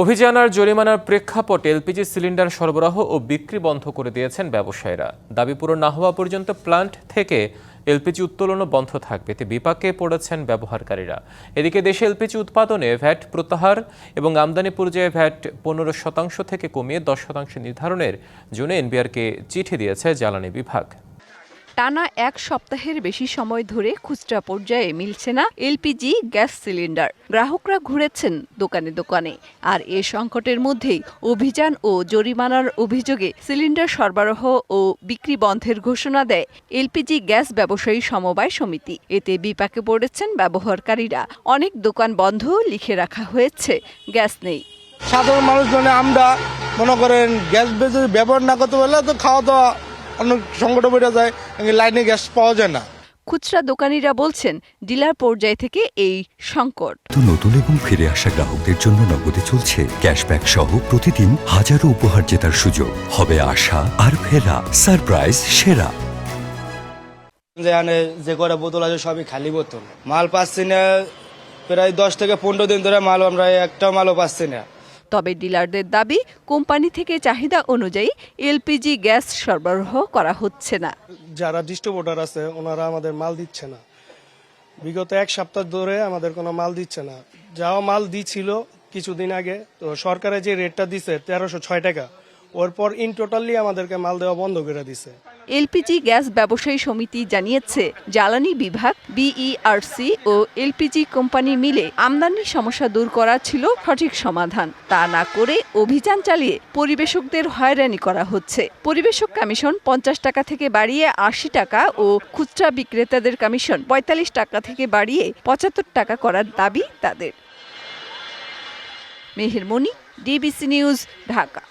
অভিযান আর জরিমানার প্রেক্ষাপটে এলপিজি সিলিন্ডার সরবরাহ ও বিক্রি বন্ধ করে দিয়েছেন ব্যবসায়ীরা। দাবি পূরণ না হওয়া পর্যন্ত প্লান্ট থেকে এলপিজি উত্তোলনও বন্ধ থাকবে, এতে বিপাকে পড়েছেন ব্যবহারকারীরা। এদিকে দেশে এলপিজি উৎপাদনে ভ্যাট প্রত্যাহার এবং আমদানি পর্যায়ে ভ্যাট 15% থেকে কমিয়ে 10% নির্ধারণের জন্য এনবিআরকে চিঠি দিয়েছে জ্বালানি বিভাগ। টানা এক সপ্তাহের বেশি সময় ধরে খুচরা পর্যায়ে মিলছে না এলপিজি গ্যাস সিলিন্ডার। গ্রাহকরা ঘুরেছেন দোকানে দোকানে। আর এ সংকটের মধ্যেই অভিযান ও জরিমানার অভিযোগে সিলিন্ডার সরবরাহ ও বিক্রি বন্ধের ঘোষণা দেয় এলপিজি গ্যাস ব্যবসায়ী সমবায় সমিতি। এতে বিপাকে পড়েছেন ব্যবহারকারীরা। অনেক দোকান বন্ধ, লিখে রাখা হয়েছে গ্যাস নেই। সাধারণ মানুষ আমরা মনে করেন গ্যাস ব্যবহার না করতে পারলে তো খাওয়া দাওয়া অনেক সংকট বেড়ে যায়, লাইনে গ্যাস পাওয়া যায় না। খুচরা দোকানিরা বলছেন ডিলার পর্যায় থেকে এই সংকট। নতুন এবং ফিরে আসা গ্রাহকদের জন্য নগদে চলছে ক্যাশব্যাক সহ প্রতিদিন হাজারো উপহার জেতার সুযোগ। হবে আশা আর ফেরা, সারপ্রাইজ সেরা। যে করে বোতল আছে সবই খালি বোতল, মাল পাচ্ছি না। প্রায় 10 থেকে 15 দিন ধরে মাল আমরা একটা মালও পাচ্ছি না। তবে ডিলারদের দাবি, কোম্পানি থেকে চাহিদা অনুযায়ী এলপিজি গ্যাস সরবরাহ করা হচ্ছে না। যারা ডিস্ট্রিবিউটর আছে ওনারা আমাদের মাল দিচ্ছে না। বিগত এক সপ্তাহ ধরে আমাদের কোনো মাল দিচ্ছে না। যাও মাল দিছিল কিছুদিন আগে, তো সরকারে যে রেটটা দিছে 1306 টাকা, ওর পর ইন টোটালি আমাদেরকে মাল দেওয়া বন্ধ করে দিছে। এলপিজি গ্যাস ব্যবসায়ী সমিতি জানিয়েছে, জ্বালানি বিভাগ, বিইআরসি ও এলপিজি কোম্পানি মিলে আমদানির সমস্যা দূর করা ছিল সঠিক সমাধান। তা না করে অভিযান চালিয়ে পরিবেশকদের হয়রানি করা হচ্ছে। পরিবেশক কমিশন 50 টাকা থেকে বাড়িয়ে 80 টাকা ও খুচরা বিক্রেতাদের কমিশন 45 টাকা থেকে বাড়িয়ে 75 টাকা করার দাবি তাদের। মেহের মনি, ডিবিসি নিউজ, ঢাকা।